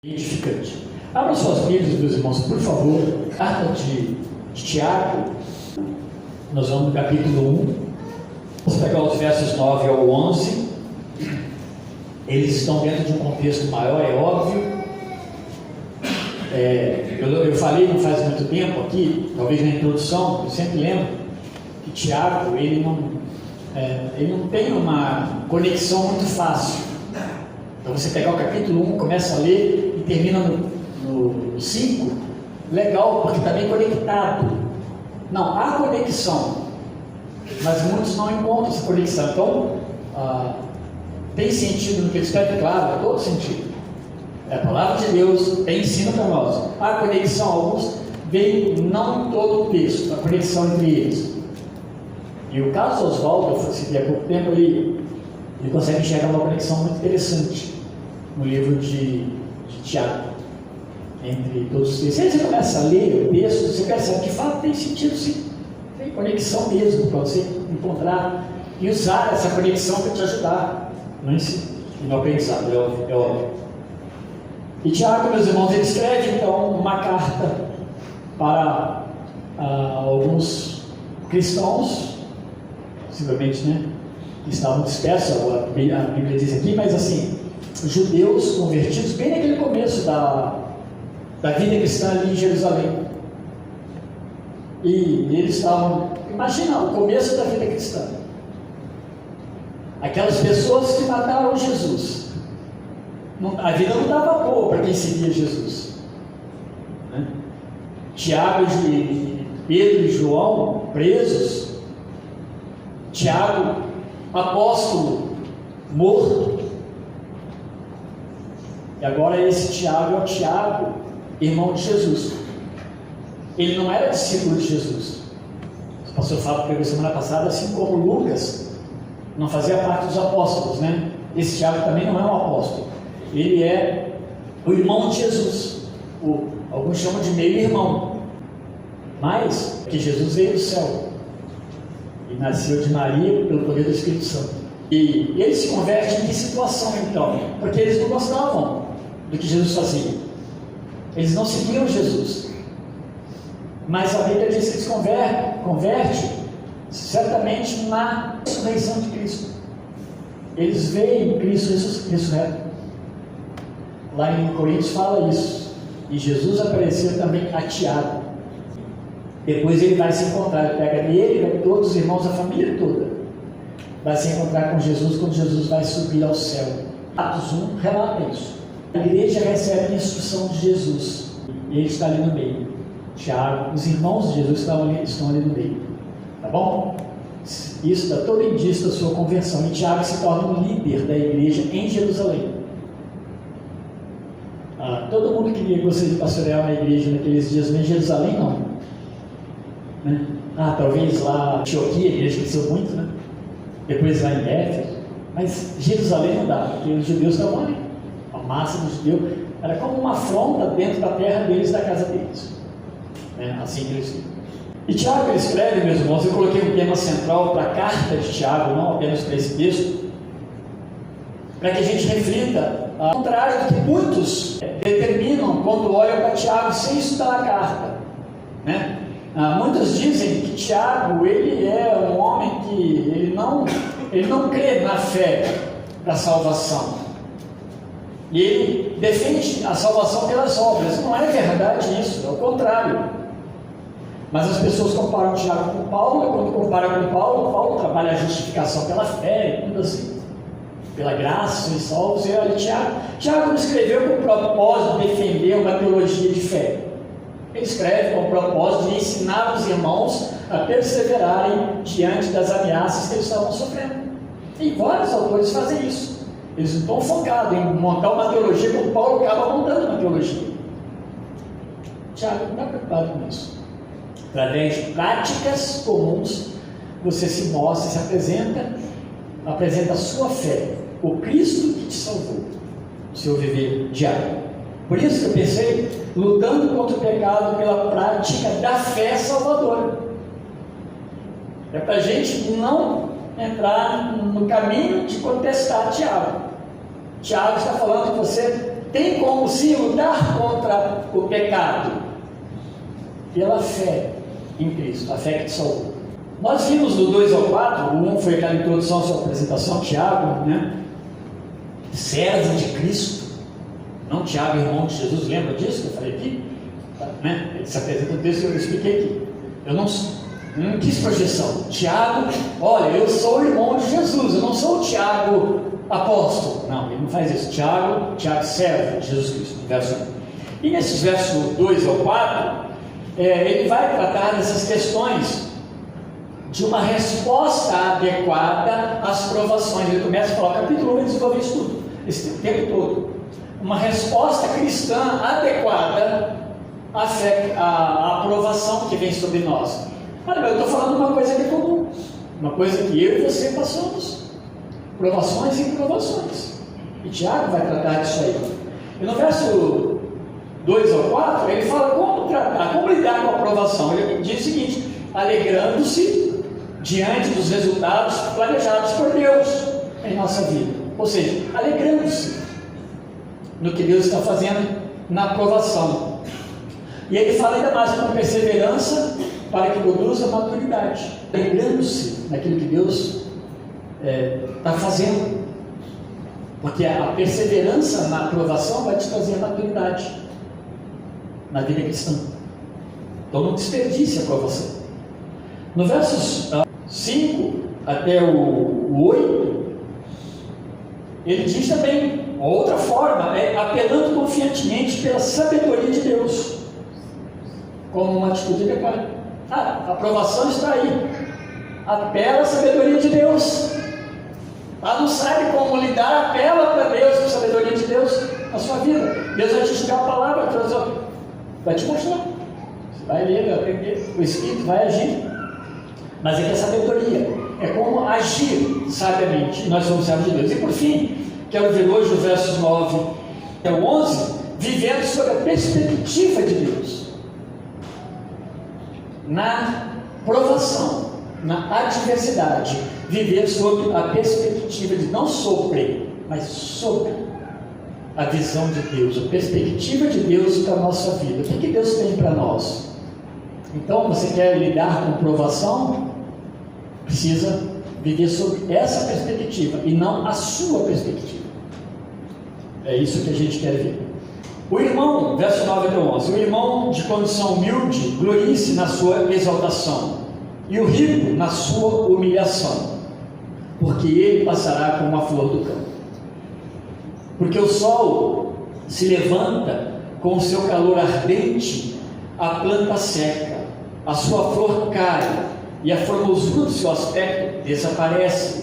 Edificante. Abra suas Bíblias, meus irmãos, por favor. Carta de Tiago. Nós vamos no capítulo 1. Vamos pegar os versos 9 ao 11. Eles estão dentro de um contexto maior, é óbvio. Eu falei não faz muito tempo aqui, talvez na introdução, eu sempre lembro que Tiago, ele não tem uma conexão muito fácil. Então você pegar o capítulo 1, começa a ler e termina no 5, legal, porque está bem conectado. Não, há conexão, mas muitos não encontram essa conexão. Então, tem sentido no que ele escreve, claro, é todo sentido. É a palavra de Deus, tem ensino para nós. Há conexão, alguns veem não em todo o texto, a conexão entre eles. E o Carlos Oswaldo, eu citei há pouco tempo, ele consegue enxergar uma conexão muito interessante no livro de Tiago, entre todos os textos. Aí você começa a ler o texto, você percebe que de fato tem sentido, sim, tem conexão mesmo, para você encontrar e usar essa conexão para te ajudar no ensino e no aprendizado, é óbvio. E Tiago, meus irmãos, ele escreve então uma carta para alguns cristãos, possivelmente, né, que estavam dispersos, a Bíblia diz aqui, mas assim, judeus convertidos bem naquele começo da vida cristã ali em Jerusalém. E eles estavam, imagina o começo da vida cristã, aquelas pessoas que mataram Jesus. A vida não estava boa para quem seguia Jesus, né? Tiago, Pedro e João presos, Tiago, apóstolo, morto. E agora esse Tiago é o Tiago, irmão de Jesus. Ele não era discípulo de Jesus. O pastor Fábio pregou semana passada, assim como Lucas não fazia parte dos apóstolos, né? Esse Tiago também não é um apóstolo. Ele é o irmão de Jesus. Alguns chamam de meio-irmão. Mas que Jesus veio do céu e nasceu de Maria pelo poder do Espírito Santo. E ele se converte em que situação então? Porque eles não gostavam do que Jesus fazia. Eles não seguiam Jesus. Mas a Bíblia diz que eles converte certamente na ressurreição de Cristo. Eles veem Cristo ressurreto. Lá em Coríntios fala isso. E Jesus apareceu também a Tiago. Depois ele vai se encontrar, ele pega ele, todos os irmãos, a família toda, vai se encontrar com Jesus quando Jesus vai subir ao céu. Atos 1 relata isso. A igreja recebe a instrução de Jesus e ele está ali no meio. Tiago, os irmãos de Jesus estão ali no meio. Tá bom? Isso dá todo indício da sua conversão. E Tiago se torna um líder da igreja em Jerusalém. Todo mundo que gostaria de pastorear uma igreja naqueles dias, mas em Jerusalém não, né? Talvez lá em Antioquia, a igreja cresceu muito, né? Depois lá em Éfeso, mas Jerusalém não dá, porque os judeus estavam ali, a massa dos judeus era como uma afronta dentro da terra deles, da casa deles, né? Assim que eles. E Tiago ele escreve, meus irmãos, eu coloquei um tema central para a carta de Tiago, não apenas para esse texto, para que a gente reflita, ao contrário do que muitos determinam quando olham para Tiago sem estudar a carta, né? Muitos dizem que Tiago ele é um homem que ele não crê na fé da salvação, e ele defende a salvação pelas obras. Não é verdade isso, é o contrário. Mas as pessoas comparam Tiago com Paulo, e quando comparam com Paulo trabalha a justificação pela fé e tudo assim, pela graça e salvos. E olha, Tiago não escreveu com o propósito de defender uma teologia de fé. Ele escreve com o propósito de ensinar os irmãos a perseverarem diante das ameaças que eles estavam sofrendo. E vários autores fazem isso. Eles não estão focados em montar uma teologia como Paulo acaba montando uma teologia. Tiago não está preocupado com isso. Através de práticas comuns, você se mostra, se apresenta a sua fé, o Cristo que te salvou, o seu viver diário. Por isso que eu pensei, lutando contra o pecado pela prática da fé salvadora. É para a gente não entrar no caminho de contestar Tiago. Tiago está falando que você tem como se lutar contra o pecado? Pela fé em Cristo, a fé que te salvou. Nós vimos do 2 ao 4, o 1 foi aquela introdução à sua apresentação, Tiago, né? Servo de Cristo, não Tiago, irmão de Jesus, lembra disso que eu falei aqui? Né? Ele se apresenta no texto que eu expliquei aqui. Eu não quis projeção. Tiago, olha, eu sou o irmão de Jesus, eu não sou o Tiago apóstolo. Não, ele não faz isso. Tiago servo de Jesus Cristo, verso 1. E nesses versos 2 ao 4, ele vai tratar dessas questões de uma resposta adequada às provações. Ele começa a falar, o capítulo 1 ele desenvolve isso tudo, esse tempo todo. Uma resposta cristã adequada à fé, à aprovação que vem sobre nós. Olha, eu estou falando uma coisa que é comum, uma coisa que eu e você passamos, provações e provações. E Tiago vai tratar disso aí. E no verso 2 ao 4, ele fala como tratar, como lidar com a aprovação. Ele diz o seguinte: alegrando-se diante dos resultados planejados por Deus em nossa vida. Ou seja, alegrando-se no que Deus está fazendo na aprovação. E ele fala ainda mais com perseverança para que produza maturidade, alegrando-se naquilo que Deus está fazendo, porque a perseverança na aprovação vai te trazer maturidade na vida cristã. Então não desperdice a aprovação. No versos 5 até o 8, ele diz também, outra forma, apelando confiantemente pela sabedoria de Deus, como uma atitude adequada. A aprovação está aí. Apela a sabedoria de Deus. Não sabe como lidar, apela para Deus, a sabedoria de Deus na sua vida. Deus vai te explicar a palavra, vai te mostrar. Você vai ler, vai aprender, o Espírito vai agir. Mas é que a sabedoria é como agir sabiamente. Nós somos servos de Deus. E por fim, quero ver hoje os versos 9 até 11, vivendo sob a perspectiva de Deus. Na provação, na adversidade, viver sob a perspectiva de não sobre, mas sobre a visão de Deus, a perspectiva de Deus para a nossa vida. O que Deus tem para nós? Então, você quer lidar com provação? Precisa viver sob essa perspectiva e não a sua perspectiva. É isso que a gente quer ver. O irmão, verso 9 até 11, o irmão de condição humilde, glorie-se na sua exaltação, e o rico na sua humilhação, porque ele passará como uma flor do campo. Porque o sol se levanta com o seu calor ardente, a planta seca, a sua flor cai, e a formosura do seu aspecto desaparece.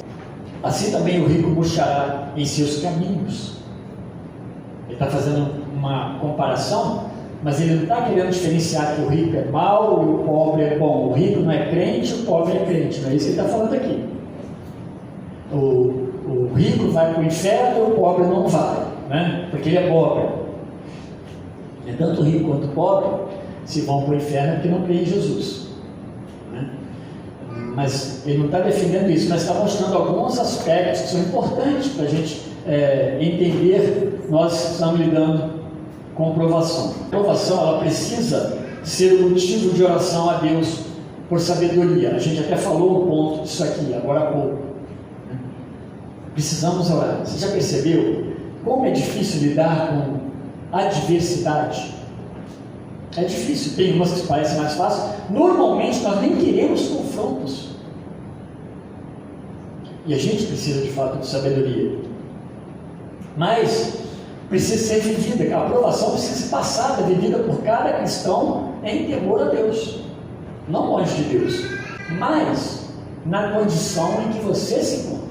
Assim também o rico murchará em seus caminhos. Ele está fazendo uma comparação, mas ele não está querendo diferenciar que o rico é mau e o pobre é bom. O rico não é crente, o pobre é crente. Não é isso que ele está falando aqui. O rico vai para o inferno, o pobre não vai, né? Porque ele é pobre. E tanto o rico quanto o pobre, se vão para o inferno, é porque não creem em Jesus, né? Mas ele não está defendendo isso, mas está mostrando alguns aspectos que são importantes para a gente entender. Nós estamos lidando com provação. A provação, ela precisa ser um motivo de oração a Deus por sabedoria. A gente até falou um ponto disso aqui, agora há pouco. Precisamos orar. Você já percebeu como é difícil lidar com adversidade? É difícil, tem umas que parecem mais fáceis. Normalmente nós nem queremos confrontos. E a gente precisa de fato de sabedoria. Mas precisa ser vivida, a aprovação precisa ser passada, vivida por cada cristão em temor a Deus, não longe de Deus, mas na condição em que você se encontra.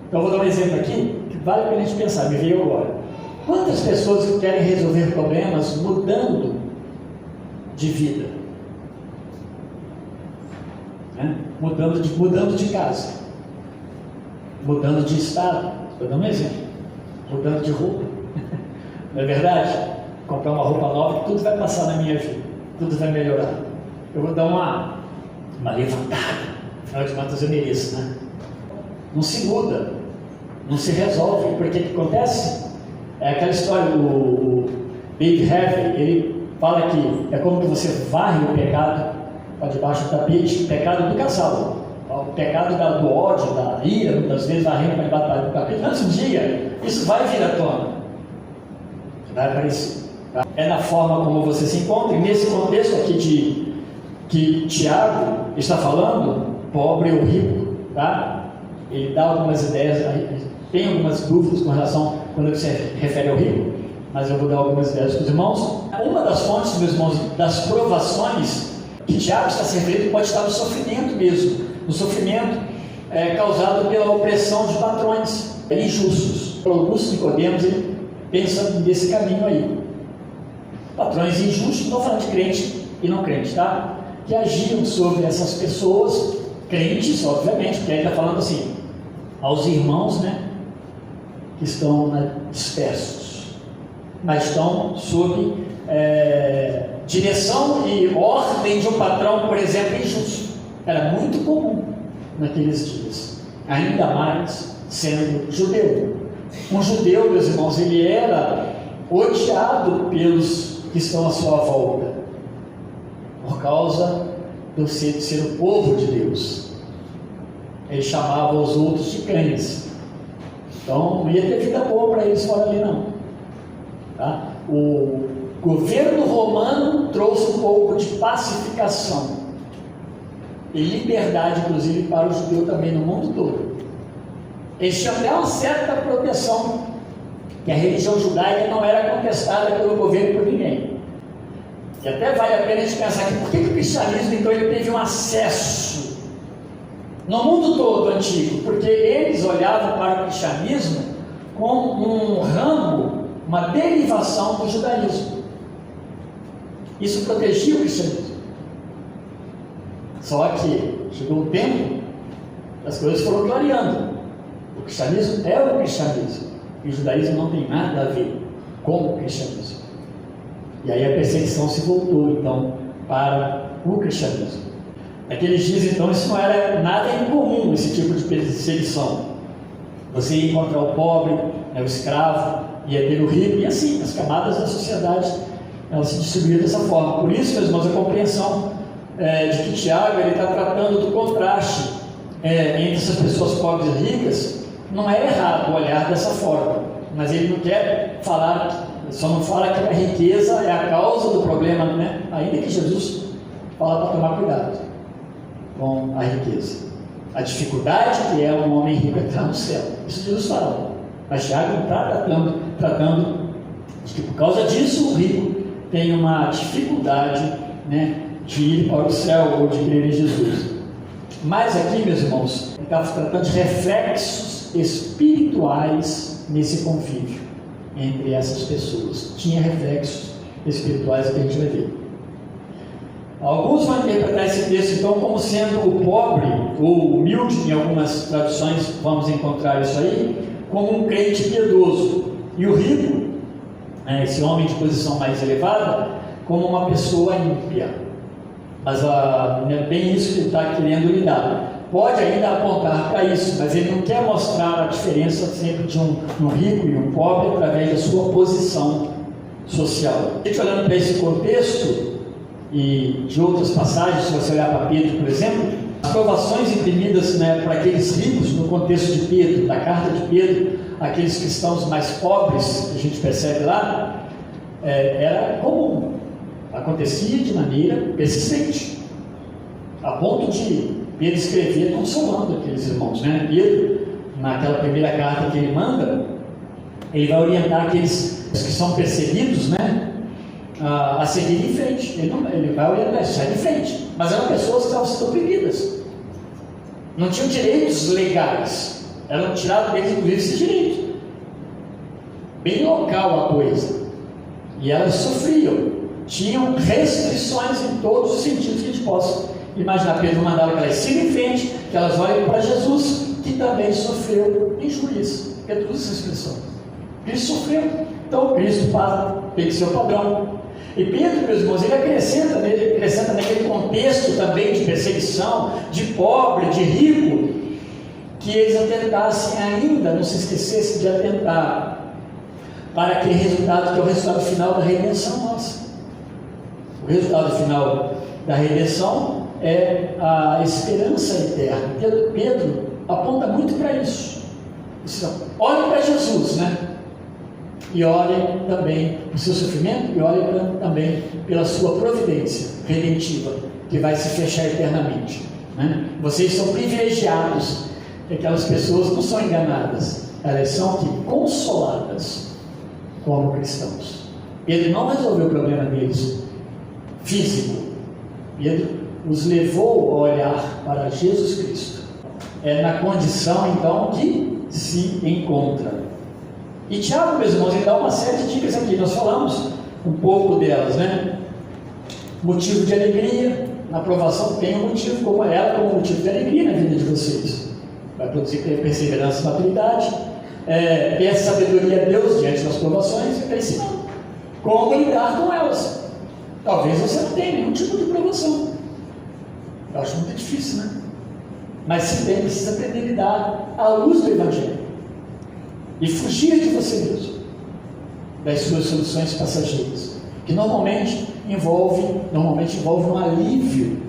Então vou dar um exemplo aqui que vale a pena a gente pensar, me veio agora. Quantas pessoas que querem resolver problemas mudando de vida, né? mudando de casa, mudando de estado? Vou dar um exemplo. Mudando de roupa, não é verdade? Comprar uma roupa nova, tudo vai passar na minha vida, tudo vai melhorar. Eu vou dar uma levantada, afinal de contas eu mereço, né? Não se muda, não se resolve, porque o que acontece? É aquela história, o Dave Harvey, ele fala que é como que você varre o pecado para debaixo do tapete, o pecado do casal, o pecado do ódio, da ira, muitas vezes varrendo para debaixo do tapete. Antes um dia, isso vai vir à tona, vai aparecer. Tá? É na forma como você se encontra, e nesse contexto aqui que Tiago está falando, pobre ou rico, tá? Ele dá algumas ideias, tem algumas dúvidas com relação quando ele se refere ao rico, mas eu vou dar algumas ideias para os irmãos. Uma das fontes, meus irmãos, das provações que Tiago está se referindo pode estar no sofrimento mesmo, no sofrimento causado pela opressão de patrões injustos. O Augusto Nicodemos, ele pensa nesse caminho aí. Patrões injustos, não estou falando de crente e não crente, tá? Que agiam sobre essas pessoas, crentes, obviamente, porque ele está falando assim, aos irmãos, né, que estão dispersos, mas estão sob direção e ordem de um patrão, por exemplo, injusto. Era muito comum naqueles dias, ainda mais sendo judeu. Um judeu, meus irmãos, ele era odiado pelos que estão à sua volta, por causa de ser o povo de Deus. Ele chamava os outros de cães. Então não ia ter vida boa para eles fora ali não. Tá? O governo romano trouxe um pouco de pacificação e liberdade, inclusive, para o judeu também no mundo todo. Eles tinham até uma certa proteção, que a religião judaica não era contestada pelo governo por ninguém. E até vale a pena a gente pensar aqui, por que o cristianismo, então, ele teve um acesso no mundo todo antigo? Porque eles olhavam para o cristianismo como um ramo, uma derivação do judaísmo. Isso protegia o cristianismo. Só que chegou um tempo, as coisas foram clareando. O cristianismo é o cristianismo, e o judaísmo não tem nada a ver com o cristianismo. E aí a perseguição se voltou, então, para o cristianismo. Naqueles dias, então, isso não era nada incomum, esse tipo de perseguição. Você ia encontrar o pobre, o escravo, ia ter o rico, e assim, as camadas da sociedade, elas se distribuíam dessa forma. Por isso, meus irmãos, a compreensão de que Tiago está tratando do contraste entre essas pessoas pobres e ricas, não é errado olhar dessa forma, mas ele não quer falar, só não fala que a riqueza é a causa do problema, né? Ainda que Jesus fala para tomar cuidado com a riqueza, a dificuldade que é um homem rico entrar no céu, isso Jesus fala, mas Tiago não está tratando de que por causa disso o rico tem uma dificuldade, né, de ir para o céu ou de crer em Jesus. Mas aqui, meus irmãos, ele está tratando de reflexos espirituais nesse convívio entre essas pessoas. Tinha reflexos espirituais que a gente vai ver. Alguns vão interpretar esse texto então como sendo o pobre ou humilde, em algumas traduções vamos encontrar isso aí, como um crente piedoso, e o rico, esse homem de posição mais elevada, como uma pessoa ímpia. Mas não é bem isso que ele está querendo lidar. Pode ainda apontar para isso, mas ele não quer mostrar a diferença sempre de um rico e um pobre através da sua posição social. A gente olhando para esse contexto e de outras passagens, se você olhar para Pedro, por exemplo, as provações imprimidas, né, para aqueles ricos no contexto de Pedro, da carta de Pedro, aqueles cristãos mais pobres, que a gente percebe lá, era comum. Acontecia de maneira persistente, a ponto de Pedro escrever consolando aqueles irmãos, né? Pedro, naquela primeira carta que ele manda, ele vai orientar aqueles que são perseguidos, né, a seguir em frente. Ele vai orientar, sai de frente. Mas eram pessoas que estavam sendo oprimidas, não tinham direitos legais, eram tirados deles, inclusive, esse direito. Bem local a coisa, e elas sofriam. Tinham restrições em todos os sentidos que a gente possa imaginar. Pedro mandava que elas sigam em frente, que elas olhem para Jesus, que também sofreu injúrias. É tudo essa expressão. Cristo sofreu, então Cristo tem que ser o padrão. E Pedro, meus irmãos, ele acrescenta naquele contexto também de perseguição, de pobre, de rico, que eles atentassem ainda, não se esquecessem de atentar para aquele resultado que é o resultado final da redenção nossa. O resultado final da redenção é a esperança eterna. Pedro aponta muito para isso. Olhem para Jesus, né? E olhem também o seu sofrimento, e olhem também pela sua providência redentiva, que vai se fechar eternamente, né? Vocês são privilegiados, aquelas pessoas não são enganadas, elas são aqui consoladas como cristãos. Pedro não resolveu o problema deles físico. Pedro os levou a olhar para Jesus Cristo. É na condição então que se encontra. E Tiago, meus irmãos, ele dá uma série de dicas aqui. Nós falamos um pouco delas, né? Motivo de alegria. Na aprovação tem um motivo como ela, como motivo de alegria na vida de vocês. Vai produzir perseverança e maturidade. Peça sabedoria a Deus diante das provações e está ensinando como lidar com elas. Talvez você não tenha nenhum tipo de provação. Eu acho muito difícil, né? Mas se tem, precisa aprender a lidar à luz do Evangelho e fugir de você mesmo, das suas soluções passageiras, que normalmente envolve um alívio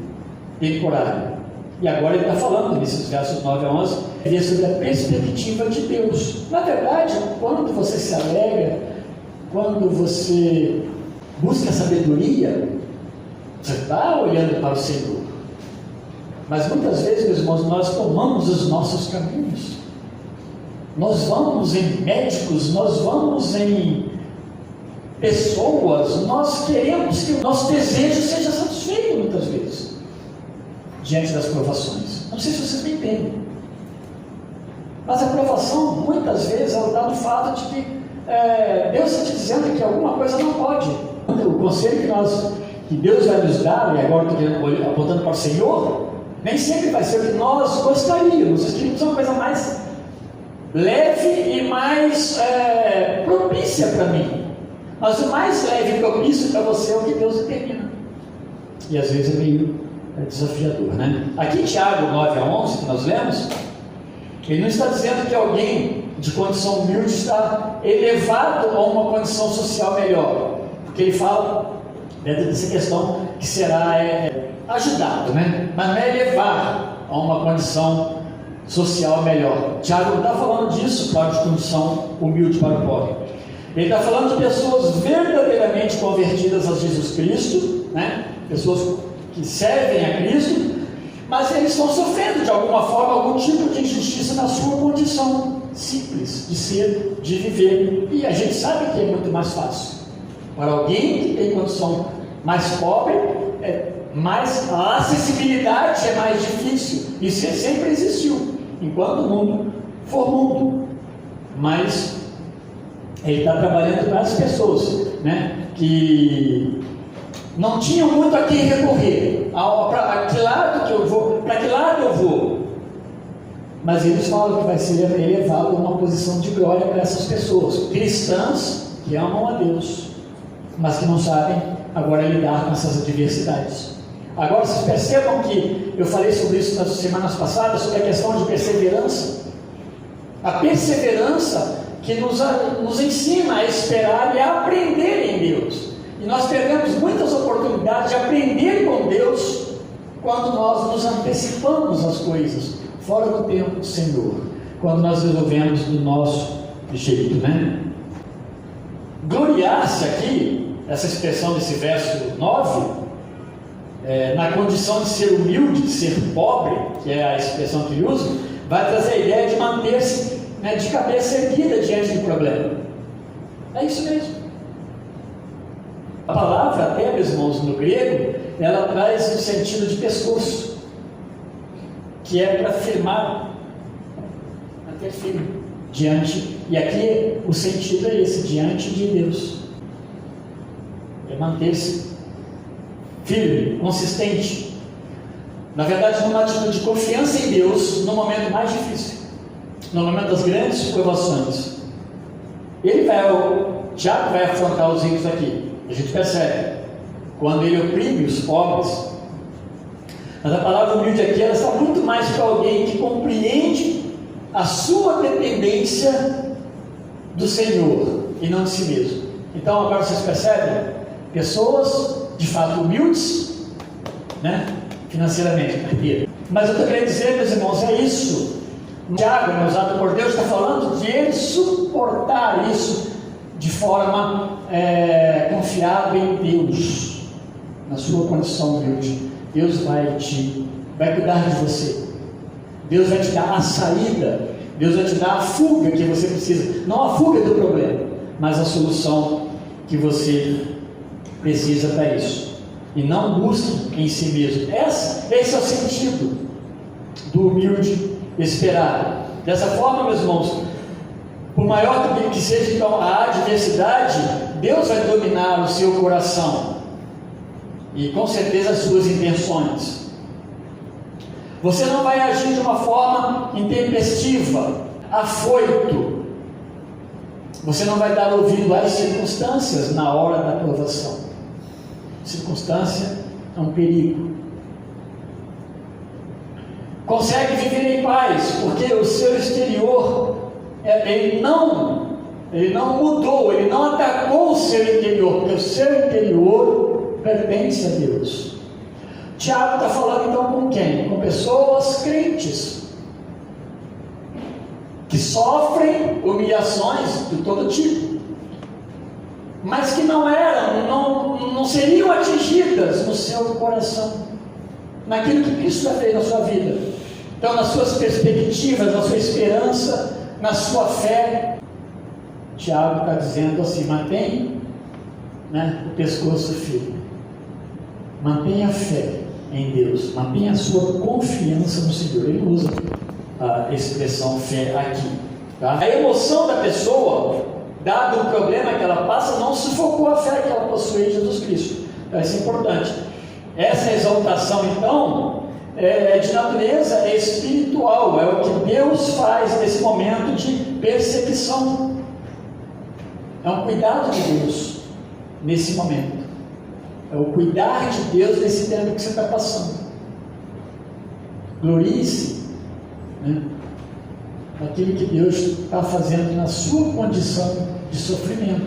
temporário. E agora ele está falando, nesses versos 9 a 11, sobre a perspectiva de Deus. Na verdade, quando você se alegra, quando você busca sabedoria, você está olhando para o Senhor. Mas muitas vezes, meus irmãos, nós tomamos os nossos caminhos. Nós vamos em médicos, nós vamos em pessoas, nós queremos que o nosso desejo seja satisfeito muitas vezes, diante das provações. Não sei se vocês me entendem. Mas a provação, muitas vezes, ela dá no fato de que Deus está te dizendo que alguma coisa não pode. O conselho que Deus vai nos dar, e agora estou apontando para o Senhor, nem sempre vai ser o que nós gostaríamos. Nós queríamos uma coisa mais leve e mais propícia para mim. Mas o mais leve e propício para você é o que Deus determina. E às vezes é meio desafiador, né? Aqui em Tiago 9 a 11, que nós lemos, ele não está dizendo que alguém de condição humilde está elevado a uma condição social melhor. Porque ele fala dentro dessa questão que será ajudado, né? Mas não é elevar a uma condição social melhor. Tiago não está falando disso para de condição humilde para o pobre. Ele está falando de pessoas verdadeiramente convertidas a Jesus Cristo, né? Pessoas que servem a Cristo, mas eles estão sofrendo de alguma forma algum tipo de injustiça na sua condição simples de ser, de viver. E a gente sabe que é muito mais fácil para alguém que tem condição mais pobre, mais a acessibilidade é mais difícil. Isso sempre existiu, enquanto o mundo for mundo. Mas ele está trabalhando para as pessoas, né, que não tinham muito a quem recorrer. Para que lado que eu vou? Para que lado eu vou? Mas eles falam que vai ser elevado a uma posição de glória para essas pessoas, cristãs que amam a Deus, mas que não sabem agora lidar com essas adversidades. Agora vocês percebam que eu falei sobre isso nas semanas passadas, sobre a questão de perseverança. A perseverança que nos ensina a esperar e a aprender em Deus. E nós perdemos muitas oportunidades de aprender com Deus quando nós nos antecipamos às coisas, fora do tempo do Senhor, quando nós resolvemos do nosso jeito, né? Gloriar-se aqui, essa expressão desse verso 9, na condição de ser humilde, de ser pobre, que é a expressão que ele usa, vai trazer a ideia de manter-se, né, de cabeça erguida diante do problema. É isso mesmo. A palavra, até, meus irmãos, no grego, ela traz o sentido de pescoço, que é para firmar, manter firme diante, e aqui o sentido é esse, diante de Deus. É manter-se firme, consistente. Na verdade, numa atitude de confiança em Deus, no momento mais difícil, no momento das grandes provações. Tiago vai afrontar os ricos aqui. A gente percebe, quando ele oprime os pobres. Mas a palavra humilde aqui, ela está muito mais para alguém que compreende a sua dependência do Senhor. e não de si mesmo. Então agora vocês percebem? Pessoas de fato humildes, né? Financeiramente, carteira. Mas eu estou querendo dizer, meus irmãos, é isso. Tiago, usado por Deus, está falando de ele suportar isso de forma confiável em Deus, na sua condição humilde. Deus vai cuidar de você. Deus vai te dar a saída. Deus vai te dar a fuga que você precisa. Não a fuga do problema, mas a solução que você precisa para isso. E não busque em si mesmo. Esse é o sentido do humilde esperar. Dessa forma, meus irmãos, por maior que seja então a adversidade, Deus vai dominar o seu coração e com certeza as suas intenções. Você não vai agir de uma forma intempestiva, afoito. Você não vai dar ouvido às circunstâncias na hora da provação. Circunstância é um perigo. Consegue viver em paz, porque o seu exterior, ele não mudou, ele não atacou o seu interior, porque o seu interior pertence a Deus. Tiago está falando então com quem? Com pessoas crentes, que sofrem humilhações de todo tipo, mas que não seriam atingidas no seu coração, naquilo que Cristo já fez na sua vida. Então, nas suas perspectivas, na sua esperança, na sua fé, Tiago está dizendo assim: mantém o pescoço firme, mantenha a fé em Deus, mantenha a sua confiança no Senhor. Ele usa a expressão fé aqui, tá? A emoção da pessoa, dado o problema que ela passa, não sufocou a fé que ela possui em Jesus Cristo. Então, isso é importante. Essa exaltação, então, é de natureza espiritual, é o que Deus faz nesse momento de perseguição. É um cuidado de Deus nesse momento. É o cuidar de Deus nesse tempo que você está passando. Glorie-se naquilo que Deus está fazendo na sua condição de sofrimento.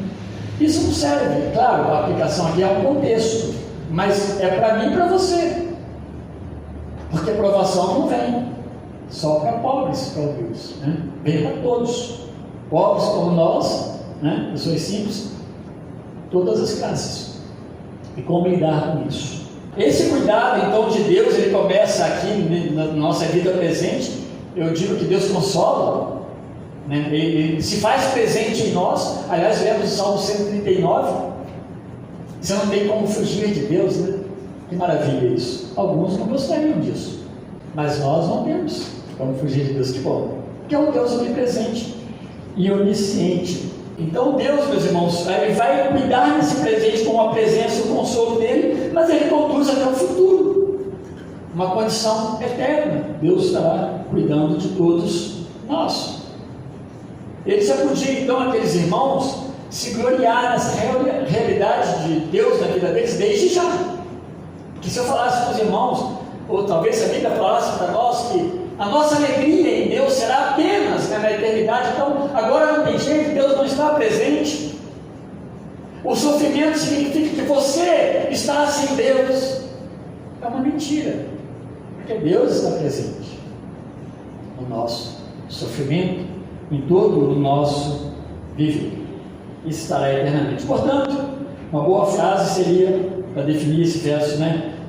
Isso não serve, claro, a aplicação aqui é um contexto, mas é para mim e para você. Porque a provação não vem só para pobres, para Deus, vem para todos, pobres como nós, pessoas simples, todas as classes. E como lidar com isso? Esse cuidado então de Deus, ele começa aqui na nossa vida presente. Eu digo que Deus consola, ele se faz presente em nós. Aliás, lemos o Salmo 139. Você não tem como fugir de Deus, Que maravilha isso. Alguns não gostariam disso, mas nós não temos como fugir de Deus. Que bom, que é um Deus onipresente e onisciente. Então Deus, meus irmãos, ele vai cuidar desse presente com a presença e o consolo dele, mas ele conduz até o futuro, uma condição eterna. Deus estará cuidando de todos nós. Ele sacudia então aqueles irmãos se gloriar nessa realidade de Deus na vida deles desde já. Que se eu falasse para os irmãos, ou talvez se a Bíblia falasse para nós que a nossa alegria em Deus será apenas na eternidade, então agora não tem jeito, Deus não está presente. O sofrimento significa que você está sem Deus. É uma mentira, porque Deus está presente no nosso sofrimento, em todo o nosso viver, e estará eternamente. Portanto, uma boa frase seria, para definir esse verso,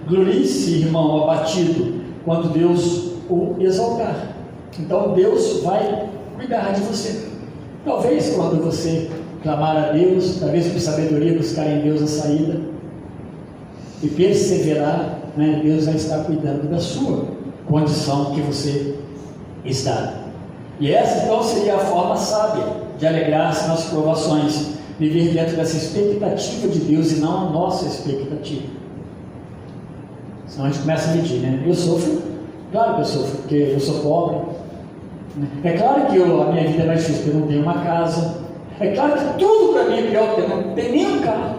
glorie-se, irmão abatido, quando Deus o exaltar. Então Deus vai cuidar de você. Talvez quando você clamar a Deus, talvez com sabedoria buscar em Deus a saída e perseverar, Deus vai estar cuidando da sua condição que você está. E essa então seria a forma sábia de alegrar-se nas provações, viver dentro dessa expectativa de Deus e não a nossa expectativa. Senão a gente começa a medir, eu sofro. Claro que eu sofro, porque eu sou pobre. É claro que a minha vida é mais difícil, porque eu não tenho uma casa. É claro que tudo para mim é pior, porque eu não tenho nem um carro.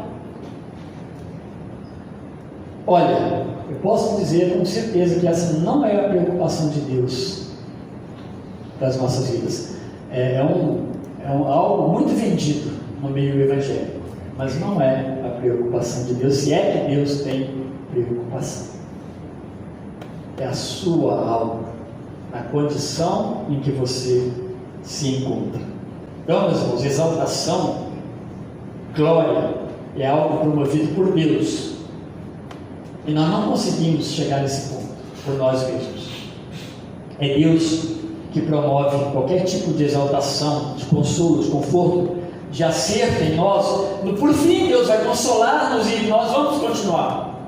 Olha, eu posso dizer com certeza que essa não é a preocupação de Deus das nossas vidas. É algo muito vendido, no meio evangélico. Mas não é a preocupação de Deus, se é que Deus tem preocupação. É a sua alma, na condição em que você se encontra. Então, meus irmãos, exaltação, glória, é algo promovido por Deus. E nós não conseguimos chegar nesse ponto por nós mesmos. É Deus que promove qualquer tipo de exaltação, de consolo, de conforto, de acerto em nós. Por fim, Deus vai consolar-nos e nós vamos continuar.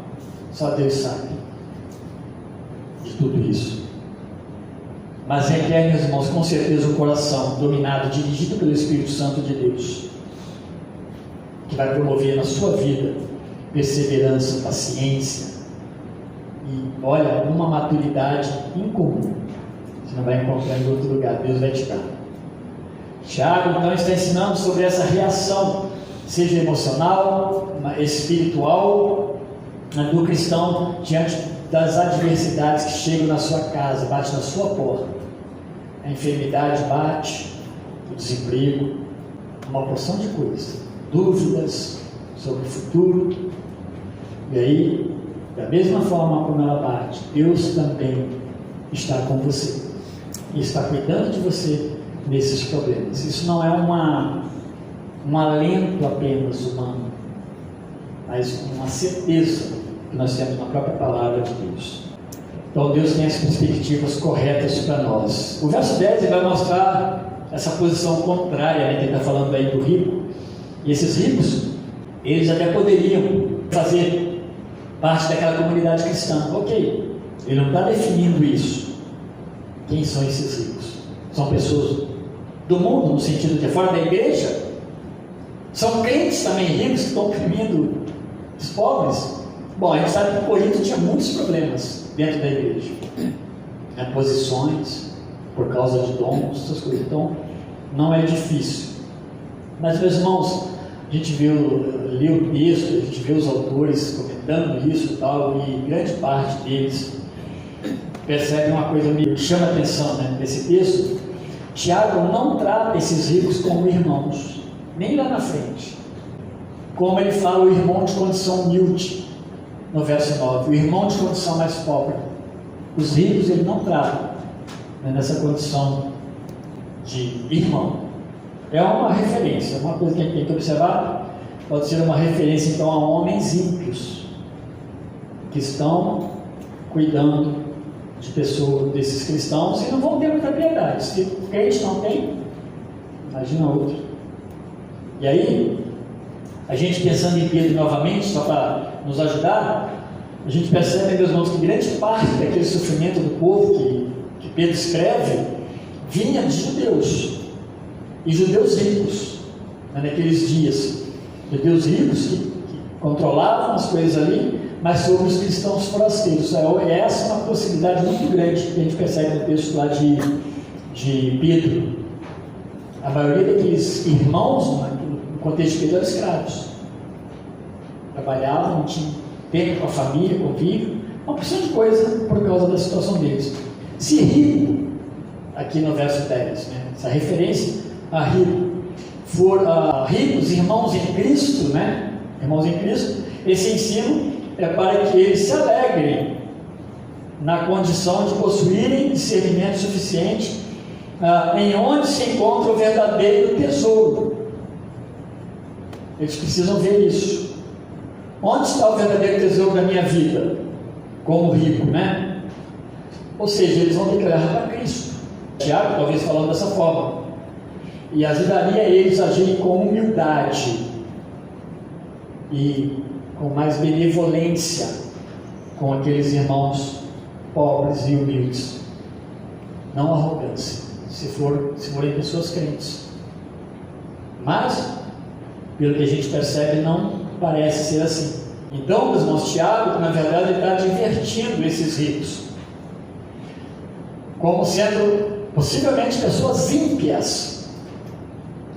Só Deus sabe de tudo isso. Mas requer, meus irmãos, com certeza o coração dominado, dirigido pelo Espírito Santo de Deus, que vai promover na sua vida perseverança, paciência e, olha, uma maturidade incomum. Você não vai encontrar em outro lugar, Deus vai te dar. Tiago, então, está ensinando sobre essa reação, seja emocional, espiritual, do cristão diante das adversidades que chegam na sua casa, bate na sua porta. A enfermidade bate, o desemprego, uma porção de coisas, dúvidas sobre o futuro. E aí, da mesma forma como ela bate, Deus também está com você e está cuidando de você nesses problemas. Isso não é um alento apenas humano, mas uma certeza que nós temos na própria palavra de Deus. Então Deus tem as perspectivas corretas para nós. O verso 10 vai mostrar essa posição contrária, né, que ele está falando aí do rico. E esses ricos, eles até poderiam fazer parte daquela comunidade cristã. Ok, ele não está definindo isso. Quem são esses ricos? São pessoas do mundo, no sentido de fora da igreja? São crentes também ricos que estão oprimindo os pobres? Bom, a gente sabe que Corinto tinha muitos problemas dentro da igreja, posições, por causa de dons, essas coisas. Então, não é difícil. Mas, meus irmãos, a gente lê o texto, a gente vê os autores comentando isso e tal, e grande parte deles percebe uma coisa que me chama a atenção, né, nesse texto. Tiago não trata esses ricos como irmãos, nem lá na frente. Como ele fala, o irmão de condição humilde, no verso 9, o irmão de condição mais pobre. Os ricos ele não trata, né, nessa condição de irmão. É uma referência, uma coisa que a gente tem que observar. Pode ser uma referência então a homens ímpios que estão cuidando de pessoas, desses cristãos, e não vão ter muita piedade. Se o crente não tem, imagina outro. E aí, a gente pensando em Pedro novamente, só para nos ajudar, a gente percebe, meus irmãos, que grande parte daquele sofrimento do povo que Pedro escreve vinha de judeus, e judeus ricos, né, naqueles dias, judeus ricos que controlavam as coisas ali, mas sobre os cristãos forasteiros. Essa é uma possibilidade muito grande que a gente percebe no texto lá de Pedro. A maioria daqueles irmãos, no contexto de Pedro, eram escravos. Trabalhavam, não tinham tempo com a família, convívio, uma porção de coisa por causa da situação deles. Se rico, aqui no verso 10, né, essa referência a rico, for ricos, irmãos em Cristo, né, irmãos em Cristo, esse ensino é para que eles se alegrem na condição de possuírem discernimento suficiente em onde se encontra o verdadeiro tesouro. Eles precisam ver isso. Onde está o verdadeiro tesouro da minha vida? Como rico, né? Ou seja, eles vão declarar para Cristo. Tiago talvez falando dessa forma. E ajudaria eles a agirem com humildade e com mais benevolência com aqueles irmãos pobres e humildes. Não arrogância, se forem pessoas crentes. Mas, pelo que a gente percebe, não parece ser assim. Então, meus irmãos, Tiago, na verdade, ele está divertindo esses ricos como sendo possivelmente pessoas ímpias.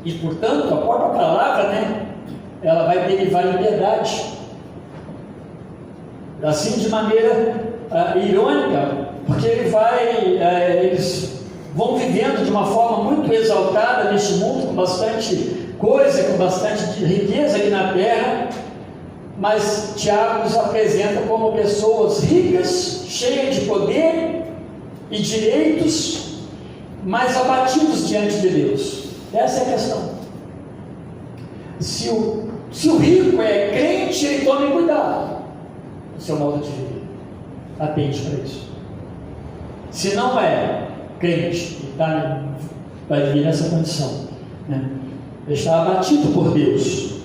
E, portanto, a própria palavra, né, ela vai derivar em piedade. Assim, de maneira irônica, porque eles vão vivendo de uma forma muito exaltada neste mundo, com bastante coisa, com bastante riqueza aqui na terra, mas Tiago nos apresenta como pessoas ricas, cheias de poder e direitos, mas abatidos diante de Deus. Essa é a questão. Se o rico é crente, ele tome cuidado do seu modo de viver. Atente para isso. Se não é crente, vai viver nessa condição, né? Ele está abatido por Deus.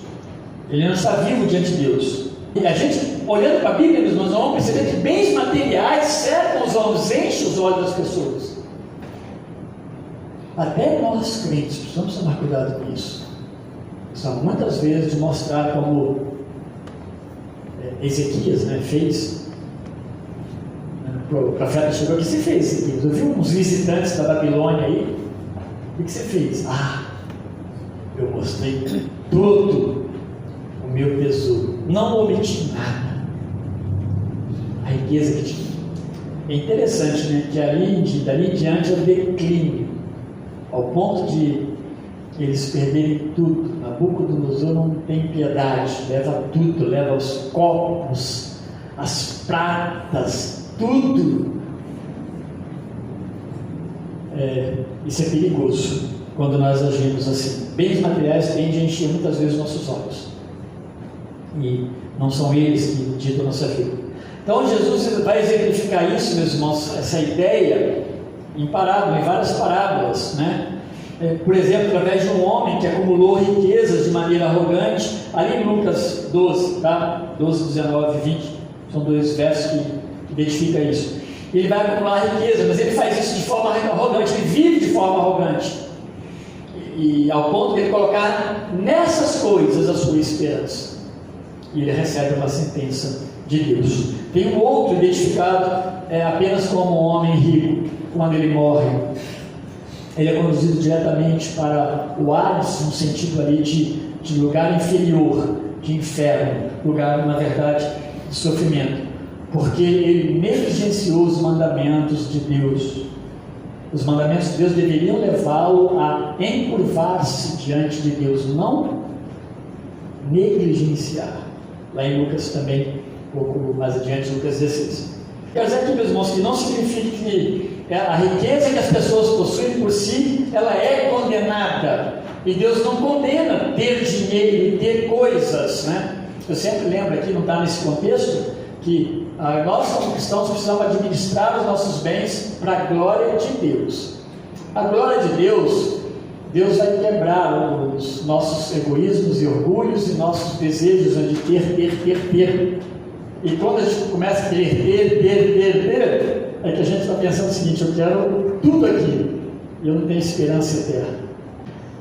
Ele não está vivo diante de Deus. E a gente, olhando para a Bíblia, nós vamos perceber que bens materiais cercam os olhos, enchem os olhos das pessoas. Até nós, crentes, precisamos tomar cuidado com isso. Precisamos muitas vezes de mostrar como Ezequias, né, fez. O profeta chegou: o que você fez, Ezequias? Eu vi uns visitantes da Babilônia aí. O que você fez? Eu mostrei todo o meu tesouro, não omiti nada. A riqueza que tinha. É interessante, né, que dali em diante eu declínio, ao ponto de eles perderem tudo. Nabucodonosor não tem piedade, leva tudo, leva os copos, as pratas, tudo. Isso é perigoso quando nós agimos assim. Bens materiais tendem a encher muitas vezes nossos olhos, e não são eles que ditam a nossa vida. Então Jesus vai exemplificar isso, meus irmãos, essa ideia em várias parábolas, né? Por exemplo, através de um homem que acumulou riquezas de maneira arrogante, ali em Lucas 12, tá? 12, 19 e 20, são dois versos que identificam isso. Ele vai acumular riqueza, mas ele faz isso de forma arrogante, ele vive de forma arrogante, e ao ponto de ele colocar nessas coisas a sua esperança, e ele recebe uma sentença de Deus. Tem um outro identificado apenas como um homem rico. Quando ele morre, ele é conduzido diretamente para o Hades, no sentido ali de lugar inferior, de inferno, lugar, na verdade, de sofrimento, porque ele negligenciou os mandamentos de Deus. Os mandamentos de Deus deveriam levá-lo a encurvar-se diante de Deus, não negligenciar. Lá em Lucas também, um pouco mais adiante, Lucas 16. Quer dizer aqui, meus irmãos, que não significa que a riqueza que as pessoas possuem por si, ela é condenada. E Deus não condena ter dinheiro e ter coisas, né? Eu sempre lembro aqui, não está nesse contexto, que nós como cristãos precisamos administrar os nossos bens para a glória de Deus. A glória de Deus vai quebrar os nossos egoísmos e orgulhos e nossos desejos de ter. E quando a gente começa a querer ter, é que a gente está pensando o seguinte: eu quero tudo aqui e eu não tenho esperança eterna.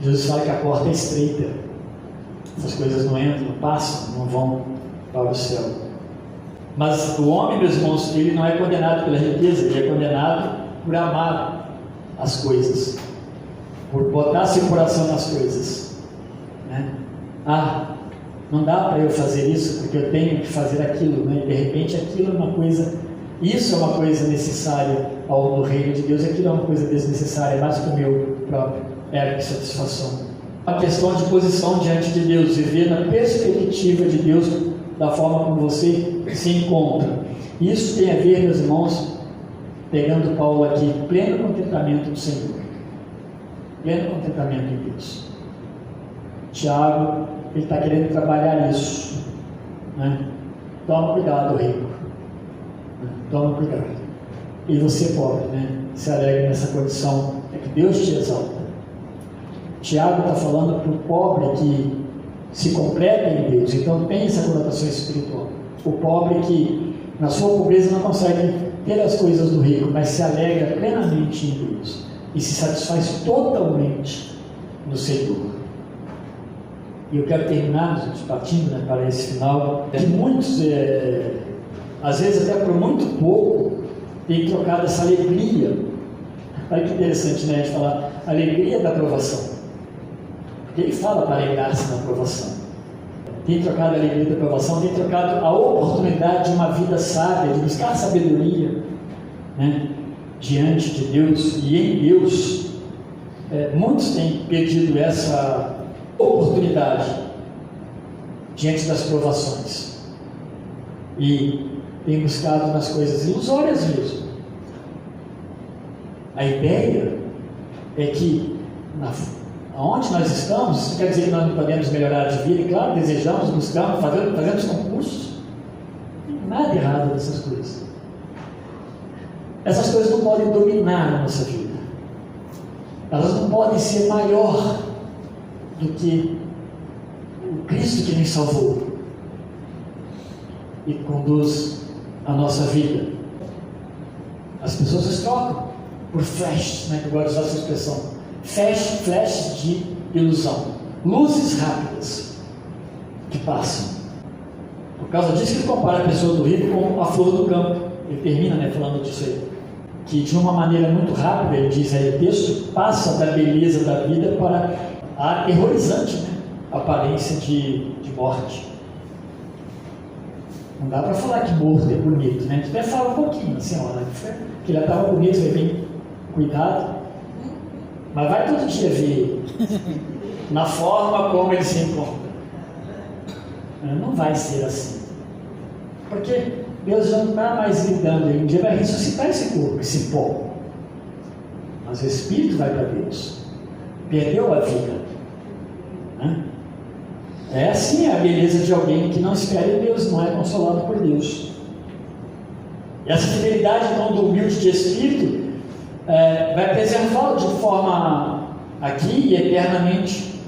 Jesus fala que a porta é estreita, essas coisas não entram, não passam, não vão para o céu. Mas o homem, meus irmãos, ele não é condenado pela riqueza, ele é condenado por amar as coisas, por botar seu coração nas coisas, né? Não dá para eu fazer isso porque eu tenho que fazer aquilo, né? De repente aquilo é uma coisa, isso é uma coisa necessária no reino de Deus, aquilo é uma coisa desnecessária, mais para o meu próprio ego e satisfação. A questão de posição diante de Deus, viver na perspectiva de Deus, da forma como você se encontra. Isso tem a ver, meus irmãos, pegando Paulo aqui, pleno contentamento do Senhor, pleno contentamento em Deus. Tiago, ele está querendo trabalhar isso, né? Toma cuidado, rico, né? Toma cuidado. E você, pobre, né? Se alegre nessa condição, é que Deus te exalta. Tiago está falando para o pobre que se completa em Deus, então tem essa conotação espiritual. O pobre que na sua pobreza não consegue ter as coisas do rico, mas se alegra plenamente em Deus e se satisfaz totalmente no Senhor. E eu quero terminar, partindo, né, para esse final, que muitos, às vezes até por muito pouco, têm trocado essa alegria. Olha que interessante, né, a gente falar alegria da aprovação. Porque ele fala para alegrar-se na aprovação. Tem trocado a alegria da aprovação, tem trocado a oportunidade de uma vida sábia, de buscar sabedoria, né, diante de Deus e em Deus. Muitos têm perdido essa oportunidade diante das provações e tem buscado nas coisas ilusórias mesmo. A ideia é que aonde nós estamos, isso quer dizer que nós não podemos melhorar de vida, e claro, desejamos, buscamos, fazemos concursos, não tem nada errado nessas coisas. Essas coisas não podem dominar a nossa vida, elas não podem ser maior do que o Cristo que nos salvou e conduz a nossa vida. As pessoas trocam por flashes, né, que eu gosto de usar essa expressão, flashes de ilusão, luzes rápidas que passam. Por causa disso que ele compara a pessoa do rico com a flor do campo. Ele termina, né, falando disso aí, que de uma maneira muito rápida, ele diz aí, o texto passa da beleza da vida para a aterrorizante, né, aparência de morte. Não dá para falar que morto é bonito, né? A gente até fala um pouquinho, assim, olha, que ele estava bonito, foi bem cuidado, mas vai todo dia ver na forma como ele se encontra. Não vai ser assim, porque Deus já não está mais lidando, ele um dia vai ressuscitar esse corpo, esse pó, mas o Espírito vai para Deus, perdeu a vida, né? É assim a beleza de alguém que não espera em Deus, não é consolado por Deus. E essa fidelidade, então, do humilde de espírito vai preservá-lo de forma aqui e eternamente,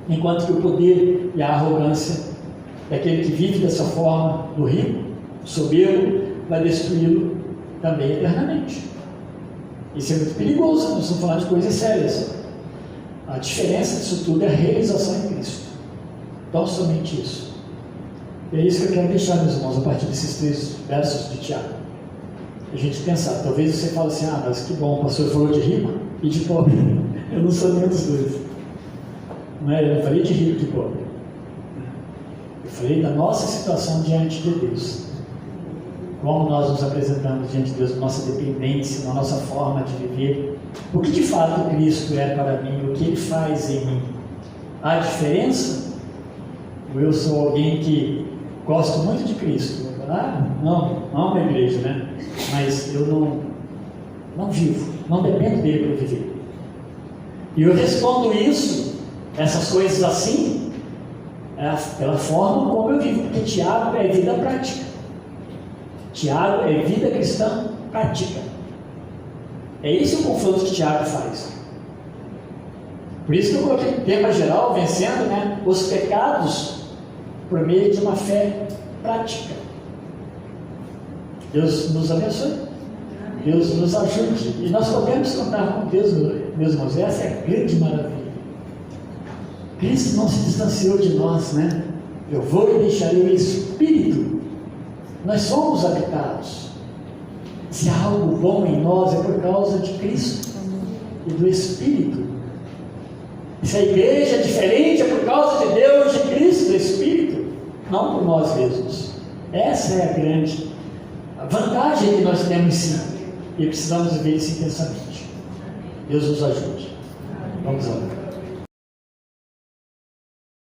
enquanto que o poder e a arrogância daquele que vive dessa forma, do rico, soberbo, vai destruí-lo também eternamente. Isso é muito perigoso, nós estamos falando de coisas sérias. A diferença disso tudo é a realização em Cristo. Então, somente isso. E é isso que eu quero deixar, meus irmãos, a partir desses 3 versos de Tiago. A gente pensar, talvez você fale assim, mas que bom, o pastor falou de rico e de pobre. Eu não sou nenhum dos dois. Não é? Eu não falei de rico e de pobre. Eu falei da nossa situação diante de Deus. Como nós nos apresentamos diante de Deus, na nossa dependência, na nossa forma de viver. O que de fato Cristo é para mim, o que Ele faz em mim. Há diferença? Eu sou alguém que gosto muito de Cristo. Não uma igreja, né? Mas eu não vivo, não dependo dele para viver. E eu respondo isso, essas coisas assim, pela forma como eu vivo, porque Tiago é vida prática. Tiago é vida cristã prática. É esse o confronto que Tiago faz. Por isso que eu coloquei em tema geral, vencendo, né, os pecados por meio de uma fé prática. Deus nos abençoe, Deus nos ajude, e nós podemos contar com Deus, meus irmãos. Essa é a grande maravilha. Cristo não se distanciou de nós, né? Eu vou e deixarei o Espírito. Nós somos habitados. Se há algo bom em nós, é por causa de Cristo e do Espírito. Se a igreja é diferente, é por causa de Deus, de Cristo, do Espírito, não por nós mesmos. Essa é a grande vantagem que nós temos, sim, e precisamos viver isso intensamente. Deus nos ajude. Vamos orar.